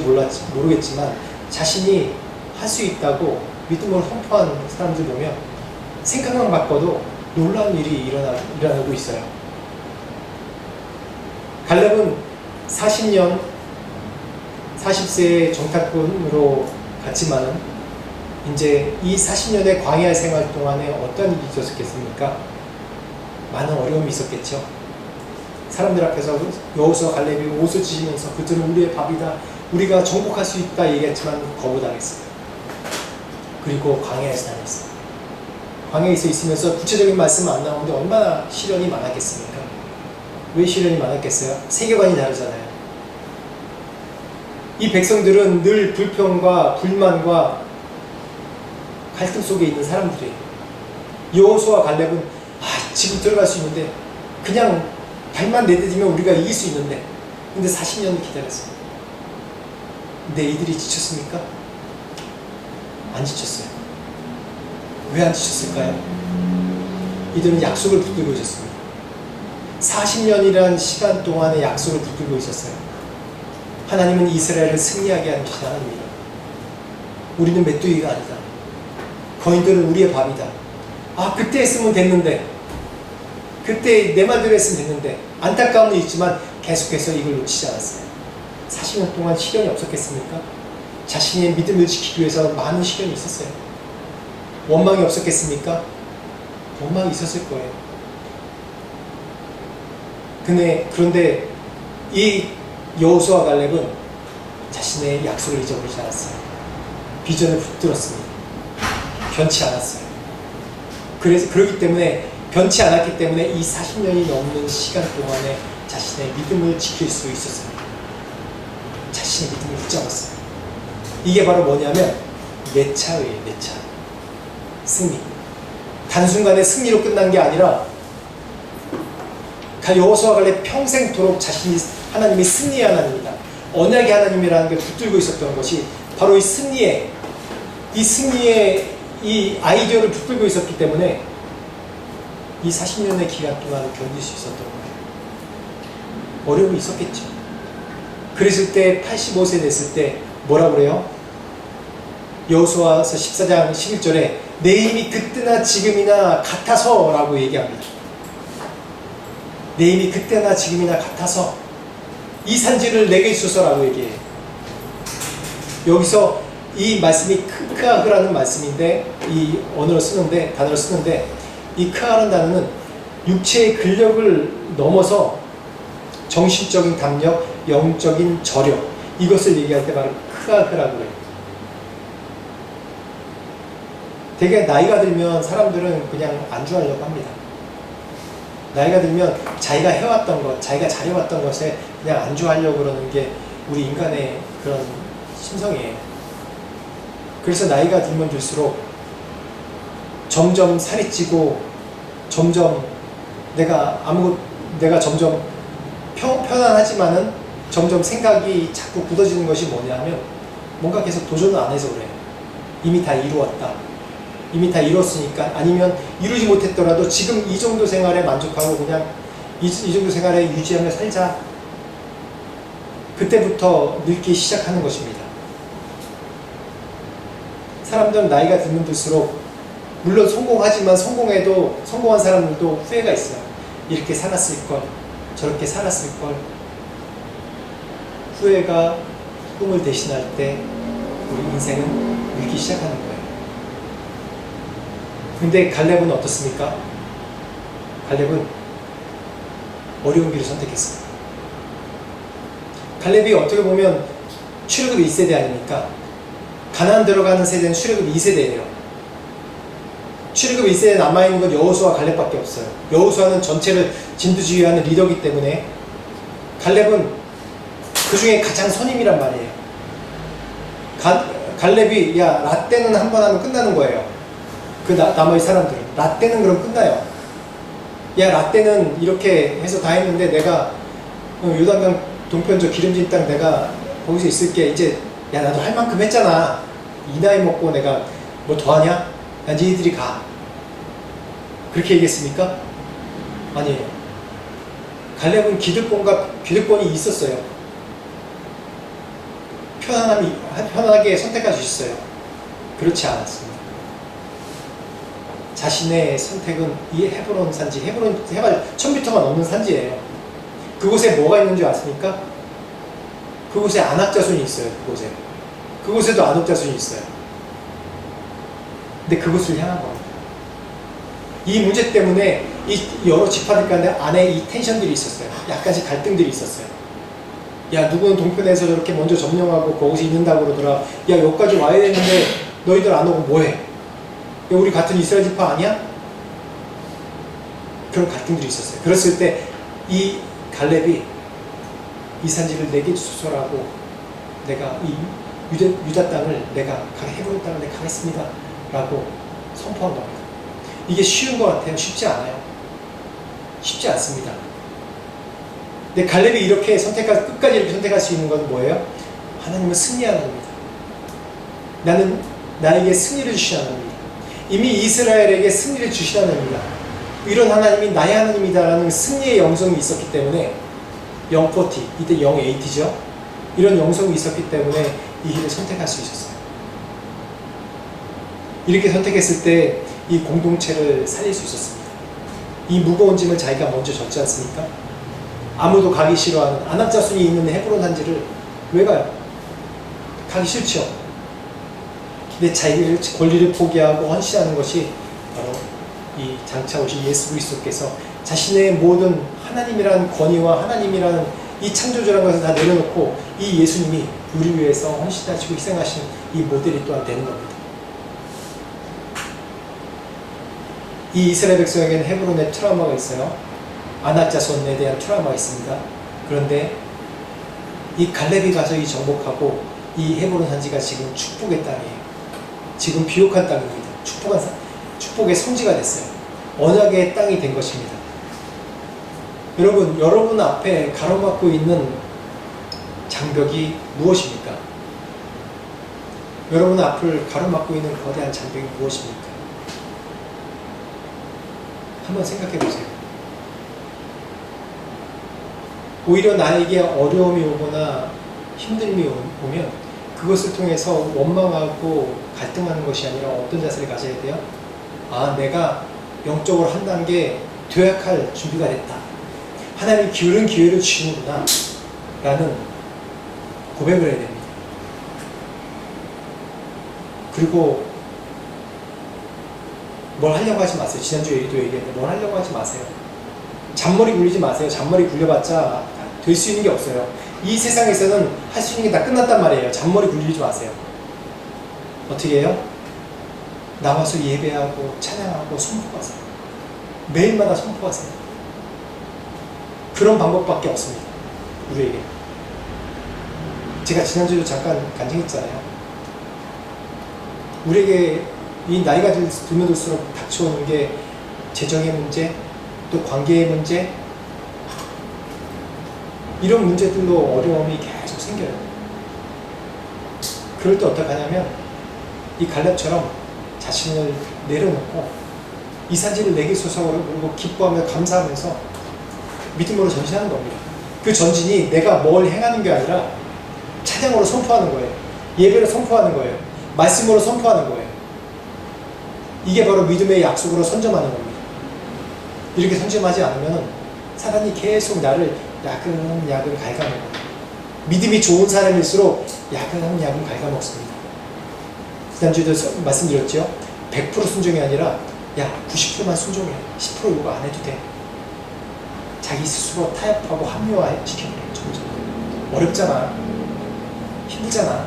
A: 모르겠지만 자신이 할 수 있다고 믿음으로 선포한 사람들 보면 생각만 바꿔도 놀라운 일이 일어나고 있어요. 갈렙은 40세의 정탐꾼으로 갔지만은 이제 이 40년의 광야 생활 동안에 어떤 일이 있었겠습니까? 많은 어려움이 있었겠죠. 사람들 앞에서 여호수아 갈렙이 옷을 찢으면서 그들은 우리의 밥이다. 우리가 정복할 수 있다 얘기했지만 거부당했어요. 그리고 광야에서 다녔어요. 광야에서 있으면서 구체적인 말씀은 안 나오는데 얼마나 시련이 많았겠습니까? 왜 시련이 많았겠어요? 세계관이 다르잖아요. 이 백성들은 늘 불평과 불만과 갈등 속에 있는 사람들이에요. 여호수아 갈렙은 지금 들어갈 수 있는데 그냥 발만 내디디면 우리가 이길 수 있는데 근데 40년을 기다렸어요. 근데 이들이 지쳤습니까? 안 지쳤어요. 왜 안 지쳤을까요? 이들은 약속을 붙들고 있었습니다. 40년이라는 시간 동안의 약속을 붙들고 있었어요. 하나님은 이스라엘을 승리하게 하는 하나님이다. 우리는 메뚜기가 아니다. 거인들은 우리의 밥이다. 그때 했으면 됐는데 그때 내 말대로 했으면 됐는데 안타까움은 있지만 계속해서 이걸 놓치지 않았어요. 40년 동안 시련이 없었겠습니까? 자신의 믿음을 지키기 위해서 많은 시련이 있었어요. 원망이 없었겠습니까? 원망이 있었을 거예요. 그런데 이 여호수아 갈렙은 자신의 약속을 잊어버리지 않았어요. 비전을 붙들었습니다. 변치 않았어요. 그렇기 때문에 변치 않았기 때문에 이 40년이 넘는 시간 동안에 자신의 믿음을 지킬 수 있었습니다. 자신의 믿음을 붙잡았어요. 이게 바로 뭐냐면 내차예요. 내차. 승리. 단순간에 승리로 끝난 게 아니라 여호수아 갈렙 평생토록 자신이 하나님의 승리의 하나님이다, 언약의 하나님이라는 게 붙들고 있었던 것이 바로 이 승리의 이 아이디어를 붙들고 있었기 때문에 이 40년의 기간 동안 견딜 수 있었던 거예요. 어려움이 있었겠죠. 그랬을 때 85세 됐을 때 뭐라고 그래요? 여호수아서 14장 11절에 내 힘이 그때나 지금이나 같아서 라고 얘기합니다. 내 힘이 그때나 지금이나 같아서 이 산지를 내게 주소서라고 얘기해요. 여기서 이 말씀이 크하흐라는 말씀인데, 이 단어를 쓰는데 이 크하라는 단어는 육체의 근력을 넘어서 정신적인 담력, 영적인 저력, 이것을 얘기할 때 바로 크하흐라고 해요. 되게 나이가 들면 사람들은 그냥 안주하려고 합니다. 나이가 들면 자기가 해왔던 것, 자기가 잘해왔던 것에 그냥 안주하려고 그러는 게 우리 인간의 그런 심성이에요. 그래서 나이가 들면 들수록 점점 살이 찌고 점점 내가 점점 편안하지만은 점점 생각이 자꾸 굳어지는 것이 뭐냐면 뭔가 계속 도전을 안 해서 그래요. 이미 다 이루었다. 이미 다 이뤘으니까, 아니면 이루지 못했더라도 지금 이 정도 생활에 만족하고 그냥 이 정도 생활에 유지하며 살자. 그때부터 늙기 시작하는 것입니다. 사람들은 나이가 들면 들수록 물론 성공하지만 성공한 사람들도 후회가 있어요. 이렇게 살았을 걸, 저렇게 살았을 걸. 후회가 꿈을 대신할 때 우리 인생은 늙기 시작하는 거예요. 근데 갈렙은 어떻습니까? 갈렙은 어려운 길을 선택했어요. 갈렙이 어떻게 보면 출애굽 1세대 아닙니까? 가나안 들어가는 세대는 출애굽 2세대예요. 출애굽 1세대에 남아있는 건 여호수아 갈렙밖에 없어요. 여호수아는 전체를 진두지휘하는 리더이기 때문에 갈렙은 그 중에 가장 선임이란 말이에요. 갈렙이 라떼는 한 번 하면 끝나는 거예요. 나머지 사람들은 라떼는 그럼 끝나요. 라떼는 이렇게 해서 다 했는데 내가 요단강 동편 저 기름진 땅 내가 거기서 있을게. 이제 나도 할 만큼 했잖아. 이 나이 먹고 내가 뭐 더하냐? 니들이 가. 그렇게 얘기했습니까? 아니에요. 갈렙은 기득권이 있었어요. 편안하게 선택할 수 있어요. 그렇지 않았습니다. 자신의 선택은 이 헤브론 산지, 해발 1000m가 넘는 산지예요. 그곳에 뭐가 있는 줄 아십니까? 그곳에 안악자손이 있어요. 그곳에도 안악자손이 있어요. 근데 그곳을 향한 겁니다. 이 문제 때문에 이 여러 지파들 가운데 안에 이 텐션들이 있었어요. 약간씩 갈등들이 있었어요. 누구는 동편에서 저렇게 먼저 점령하고 거기서 있는다고 그러더라. 여기까지 와야 되는데 너희들 안 오고 뭐해? 우리 같은 이스라엘 지파 아니야? 그런 갈등들이 있었어요. 그랬을 때 이 갈렙이 이 산지를 내게 주소서라고, 내가 이 유다 땅을 헤브론 땅을 내가 가겠습니다 라고 선포한 겁니다. 이게 쉬운 것 같아요? 쉽지 않아요. 쉽지 않습니다. 근데 갈렙이 이렇게 끝까지 이렇게 선택할 수 있는 건 뭐예요? 하나님은 승리하는 겁니다. 나는 나에게 승리를 주시는 하나님입니다. 이미 이스라엘에게 승리를 주시는 하나님입니다. 이런 하나님이 나의 하나님이다라는 승리의 영성이 있었기 때문에 040, 이때 080죠. 이런 영성이 있었기 때문에 이 길을 선택할 수 있었어요. 이렇게 선택했을 때 이 공동체를 살릴 수 있었습니다. 이 무거운 짐을 자기가 먼저 졌지 않습니까? 아무도 가기 싫어하는 안악자손이 있는 헤브론 산지를 왜 가요? 가기 싫죠. 근데 자기의 권리를 포기하고 헌신하는 것이 바로 이 장차 오신 예수 그리스도께서 자신의 모든 하나님이라는 권위와 하나님이라는 이 창조주라는 것을 다 내려놓고 이 예수님이 우리 위해서 헌신하시고 희생하신 이 모델이 또한 되는 겁니다. 이 이스라엘 백성에게는 헤브론의 트라우마가 있어요. 아낙자손에 대한 트라우마가 있습니다. 그런데 이 갈렙이 가서 이 정복하고 이 헤브론 산지가 지금 축복의 땅이에요. 지금 비옥한 땅입니다. 축복의 성지가 됐어요. 언약의 땅이 된 것입니다. 여러분 앞에 가로막고 있는 장벽이 무엇입니까? 여러분 앞을 가로막고 있는 거대한 장벽이 무엇입니까? 한번 생각해 보세요. 오히려 나에게 어려움이 오거나 힘듦이 오면 그것을 통해서 원망하고 갈등하는 것이 아니라 어떤 자세를 가져야 돼요? 아, 내가 영적으로 한 단계 도약할 준비가 됐다. 하나님이 기울은 기회를 주시는구나 라는 고백을 해야 됩니다. 그리고 뭘 하려고 하지 마세요. 지난주에 얘기했는데 뭘 하려고 하지 마세요. 잔머리 굴리지 마세요. 잔머리 굴려봤자 될 수 있는 게 없어요. 이 세상에서는 할 수 있는 게 다 끝났단 말이에요. 잔머리 굴리지 마세요. 어떻게 해요? 나와서 예배하고 찬양하고 선포하세요. 매일마다 선포하세요. 그런 방법밖에 없습니다. 우리에게. 제가 지난주에도 잠깐 간증했잖아요. 우리에게 이 나이가 들면 들수록 닥쳐오는 게 재정의 문제, 또 관계의 문제, 이런 문제들로 어려움이 계속 생겨요. 그럴 때 어떻게 하냐면 이 갈렙처럼 자신을 내려놓고 이 산지를 내게 소속으로 그리고 기뻐하며 감사하면서 믿음으로 전진하는 겁니다. 그 전진이 내가 뭘 행하는 게 아니라 찬양으로 선포하는 거예요. 예배로 선포하는 거예요. 말씀으로 선포하는 거예요. 이게 바로 믿음의 약속으로 선점하는 겁니다. 이렇게 선점하지 않으면 사단이 계속 나를 야금야금 갉아먹어요. 믿음이 좋은 사람일수록 야금야금 갉아먹습니다. 지난주에도 말씀드렸죠. 100% 순종이 아니라 야 90%만 순종해. 10% 요구 안 해도 돼. 자기 스스로 타협하고 합리화시켜버려요. 점점. 어렵잖아. 힘들잖아.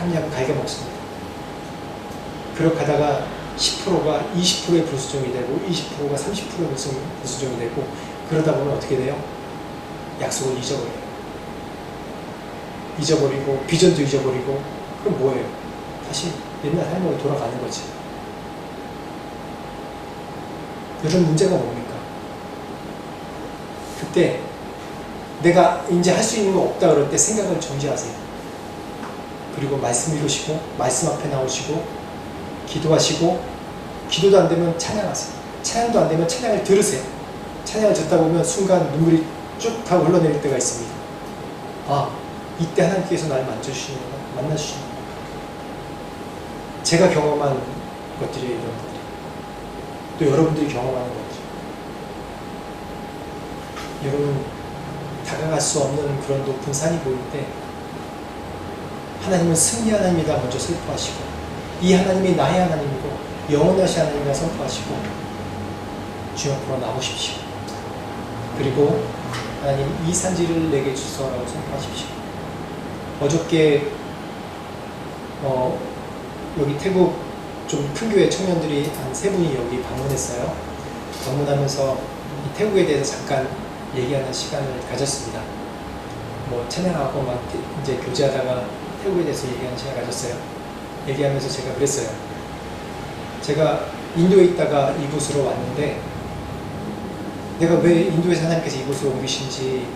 A: 야금야금 갉아먹습니다. 그렇게 하다가 10%가 20%의 불수종이 되고 20%가 30%의 불수종이 되고 그러다 보면 어떻게 돼요? 약속을 잊어버리고 비전도 잊어버리고 그럼 뭐예요? 다시 옛날 삶으로 돌아가는 거지. 이런 문제가 뭡니까? 그때 내가 이제 할 수 있는 거 없다 그럴 때 생각을 정지하세요. 그리고 말씀 이루시고 말씀 앞에 나오시고 기도하시고 기도도 안 되면 찬양하세요. 찬양도 안 되면 찬양을 들으세요. 찬양을 듣다 보면 순간 눈물이 쭉 하고 흘러내릴 때가 있습니다. 아, 이때 하나님께서 나를 만나주시는구나. 제가 경험한 것들이에요. 이런 것들이. 또 여러분들이 경험하는 것들. 여러분 다가갈 수 없는 그런 높은 산이 보일 때 하나님은 승리 하나님이다 먼저 선포하시고 이 하나님이 나의 하나님이고 영원하신 하나님이라 선포하시고 주 앞으로 나오십시오. 그리고 하나님 이 산지를 내게 주소라고 선포하십시오. 어저께 여기 태국 좀 큰 교회 청년들이 한 3분이 여기 방문했어요. 방문하면서 이 태국에 대해서 잠깐 얘기하는 시간을 가졌습니다. 뭐 찬양하고 막 이제 교제하다가 태국에 대해서 얘기하는 시간을 가졌어요. 얘기하면서 제가 그랬어요. 제가 인도에 있다가 이곳으로 왔는데 내가 왜 인도에서 하나님께서 이곳으로 옮기신지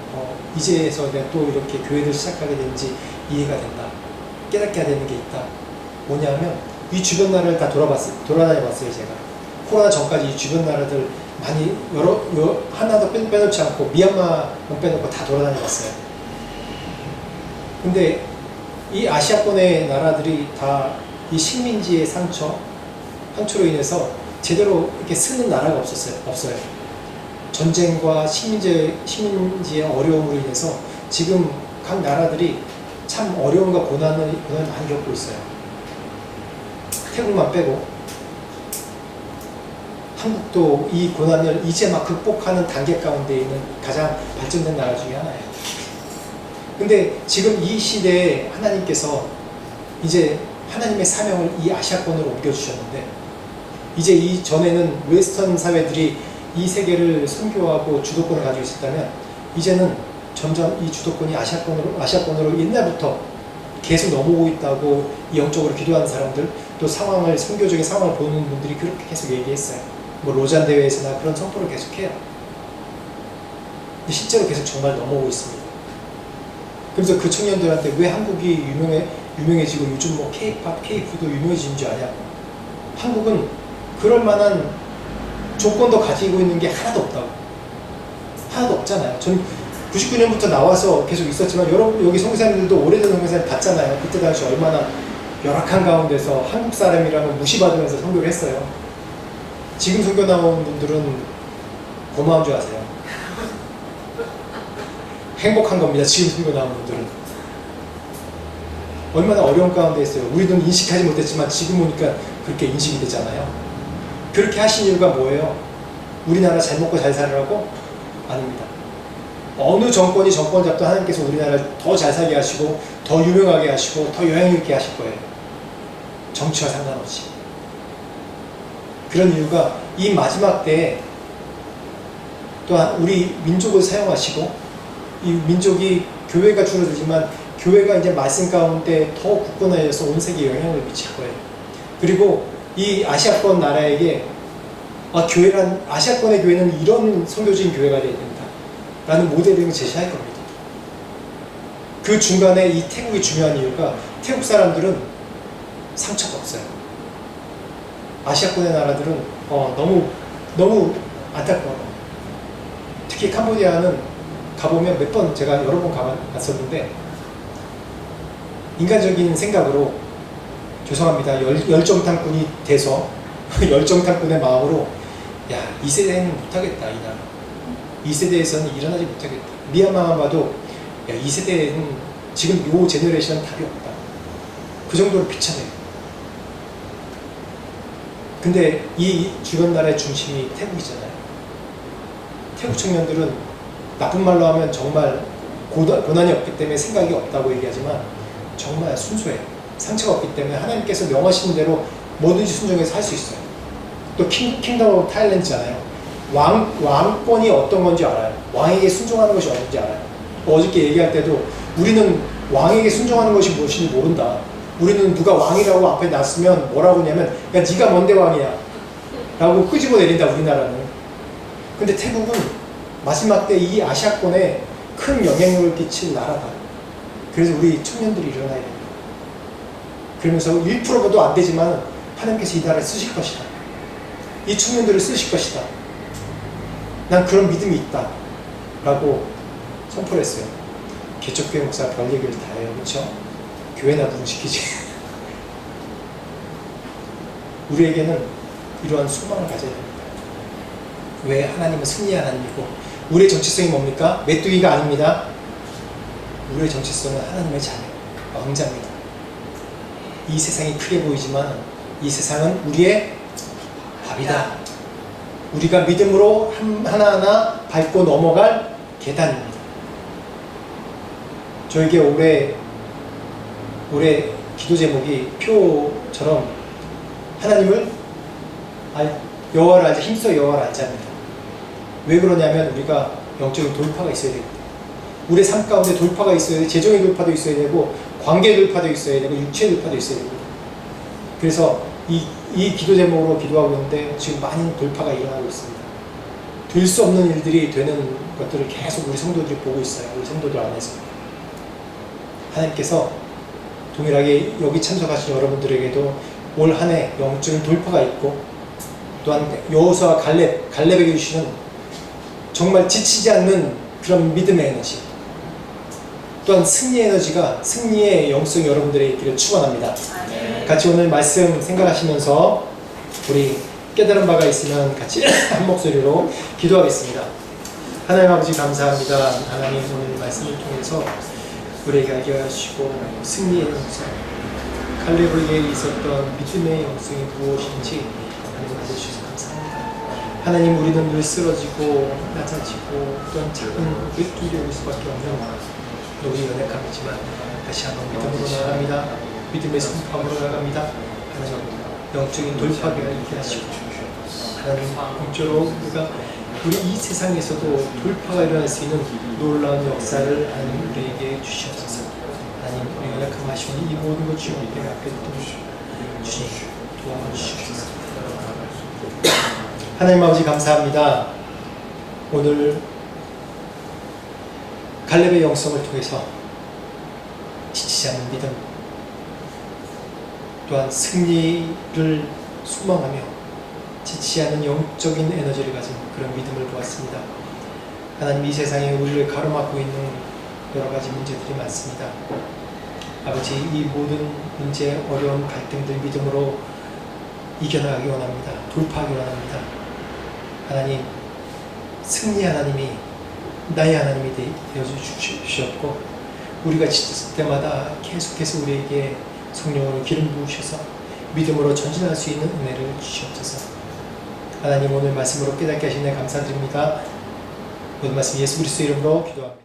A: 이제서 내가 또 이렇게 교회를 시작하게 되는지 이해가 된다. 깨닫게 되는 게 있다. 뭐냐면 이 주변 나라를 다 돌아다녀봤어요. 제가 코로나 전까지 이 주변 나라들 많이 하나도 빼놓지 않고 미얀마만 빼놓고 다 돌아다녀봤어요. 근데 이 아시아권의 나라들이 다 이 식민지의 상처로 인해서 제대로 이렇게 쓰는 나라가 없어요. 전쟁과 식민지의 어려움으로 인해서 지금 각 나라들이 참 어려움과 고난을 많이 겪고 있어요. 태국만 빼고. 한국도 이 고난을 이제 막 극복하는 단계 가운데 있는 가장 발전된 나라 중에 하나예요. 근데 지금 이 시대에 하나님께서 이제 하나님의 사명을 이 아시아권으로 옮겨주셨는데, 이제 이 전에는 웨스턴 사회들이 이 세계를 선교하고 주도권을 가지고 있었다면, 이제는 점점 이 주도권이 아시아권으로 옛날부터 계속 넘어오고 있다고 영적으로 기도하는 사람들, 또 상황을, 선교적인 상황을 보는 분들이 그렇게 계속 얘기했어요. 뭐 로잔 대회에서나 그런 선포를 계속해요. 근데 실제로 계속 정말 넘어오고 있습니다. 그래서 그 청년들한테 왜 한국이 유명해지고 요즘 뭐 K-팝, K-푸드 유명해진 줄 아냐고. 한국은 그럴 만한 조건도 가지고 있는 게 하나도 없다고. 하나도 없잖아요. 전 99년부터 나와서 계속 있었지만, 여러분 여기 선교사님들도 오래전 선교사님 봤잖아요. 그때 당시 얼마나 열악한 가운데서 한국 사람이라면 무시받으면서 선교를 했어요. 지금 선교 나온 분들은 고마운 줄 아세요? 행복한 겁니다. 지금 선교 나온 분들은. 얼마나 어려운 가운데 있어요. 우리도 인식하지 못했지만 지금 오니까 그렇게 인식이 되잖아요. 그렇게 하신 이유가 뭐예요? 우리나라 잘 먹고 잘 살으라고? 아닙니다. 어느 정권이 정권 잡도 하나님께서 우리나라를 더 잘 살게 하시고, 더 유명하게 하시고, 더 영향력 있게 하실 거예요. 정치와 상관없이. 그런 이유가 이 마지막 때에 또한 우리 민족을 사용하시고, 이 민족이 교회가 줄어들지만 교회가 이제 말씀 가운데 더 굳건해져서 온 세계에 영향을 미칠 거예요. 그리고 이 아시아권 나라에게 아시아권의 교회는 이런 선교적인 교회가 되어야 된다 라는 모델을 제시할 겁니다. 그 중간에 이 태국이 중요한 이유가, 태국 사람들은 상처가 없어요. 아시아권의 나라들은 너무 안타까워요. 특히 캄보디아는 가보면 제가 여러 번 가봤었는데, 인간적인 생각으로, 죄송합니다, 열정탐꾼이 돼서 열정탐꾼의 마음으로, 야, 이 세대는 못하겠다, 이 나라. 이 세대에서는 일어나지 못하겠다. 미얀마만 봐도, 야, 이 세대는 지금 요 제너레이션은 답이 없다. 그 정도로 비참해요. 근데 이 주변 나라의 중심이 태국이잖아요. 태국 청년들은 나쁜 말로 하면 정말 고난이 없기 때문에 생각이 없다고 얘기하지만, 정말 순수해요. 상처가 없기 때문에 하나님께서 명하시는 대로 뭐든지 순종해서 할 수 있어요. 또 킹덤 오브 타일랜드잖아요. 왕권이 어떤 건지 알아요. 왕에게 순종하는 것이 뭔지 알아요. 어저께 얘기할 때도 우리는 왕에게 순종하는 것이 무엇인지 모른다. 우리는 누가 왕이라고 앞에 놨으면 뭐라고 하냐면, 야, 네가 뭔데 왕이야 라고 끄집어 내린다, 우리나라는. 근데 태국은 마지막 때 이 아시아권에 큰 영향력을 끼칠 나라다. 그래서 우리 청년들이 일어나야 됩니다. 그러면서 1%도 안 되지만 하나님께서 이 나라를 쓰실 것이다. 이 청년들을 쓰실 것이다. 난 그런 믿음이 있다 라고 선포를 했어요. 개척교회 목사 별 얘기를 다 해요. 그렇죠? 교회나 부흥시키지. 우리에게는 이러한 소망을 가져야 됩니다. 왜? 하나님은 승리의 하나님이고, 우리의 정체성이 뭡니까? 메뚜기가 아닙니다. 우리의 정체성은 하나님의 자녀, 왕자입니다. 이 세상이 크게 보이지만 이 세상은 우리의 밥이다. 우리가 믿음으로 하나하나 밟고 넘어갈 계단입니다. 저에게 올해 기도 제목이 표처럼 하나님을 여호와를 알자, 힘써 여호와를 알자입니다. 왜 그러냐면 우리가 영적인 돌파가 있어야 됩니다. 우리의 삶 가운데 돌파가 있어야 되고, 재정의 돌파도 있어야 되고, 관계의 돌파도 있어야 되고, 육체의 돌파도 있어야 됩니다. 그래서 이 기도 제목으로 기도하고 있는데 지금 많은 돌파가 일어나고 있습니다. 될 수 없는 일들이 되는 것들을 계속 우리 성도들이 보고 있어요. 우리 성도들 안에서. 하나님께서 동일하게 여기 참석하신 여러분들에게도 올 한 해 영적인 돌파가 있고, 또한 여호수아와 갈렙에게 주시는 정말 지치지 않는 그런 믿음의 에너지, 또한 승리의 에너지가, 승리의 영성 여러분들에게 있기를 축원합니다. 같이 오늘 말씀 생각하시면서 우리 깨달은 바가 있으면 같이 한 목소리로 기도하겠습니다. 하나님 아버지 감사합니다. 하나님 오늘 말씀을 통해서 우리에게 알게 하시고 승리의 영성, 갈렙에게 있었던 믿음의 영성이 무엇인지 하나님 알려주셔서 감사합니다. 하나님, 우리는 늘 쓰러지고 낮아지고 또한 작은 두려울 수밖에 없는 우리 연약함이지만 다시 한번 믿음으로 나아갑니다. 믿음의 선포함으로 나아갑니다. 하나님, 영적인 돌파기가 있게 하시고 하나님, 공적으로 우리 이 세상에서도 돌파가 일어날 수 있는 놀라운 역사를 하나님 우리에게 주시옵소서. 하나님, 우리 연약함 하시니 이 모든 것 주님께 맡겨드립니다. 주님 도와주시옵소서. 하나님 아버지, 감사합니다. 오늘 갈렙의 영성을 통해서 지치지 않는 믿음, 또한 승리를 소망하며 지치지 않는 영적인 에너지를 가진 그런 믿음을 보았습니다. 하나님, 이 세상에 우리를 가로막고 있는 여러 가지 문제들이 많습니다. 아버지, 이 모든 문제, 어려운 갈등들 믿음으로 이겨나가기 원합니다. 돌파하기 원합니다. 하나님, 승리 하나님이 나의 하나님이 되어 주시옵고 우리가 지쳤을 때마다 계속해서 우리에게 성령으로 기름 부으셔서 믿음으로 전진할 수 있는 은혜를 주시옵소서. 하나님, 오늘 말씀으로 깨닫게 하신 데 감사드립니다. 모든 말씀 예수 그리스도 이름으로 기도합니다.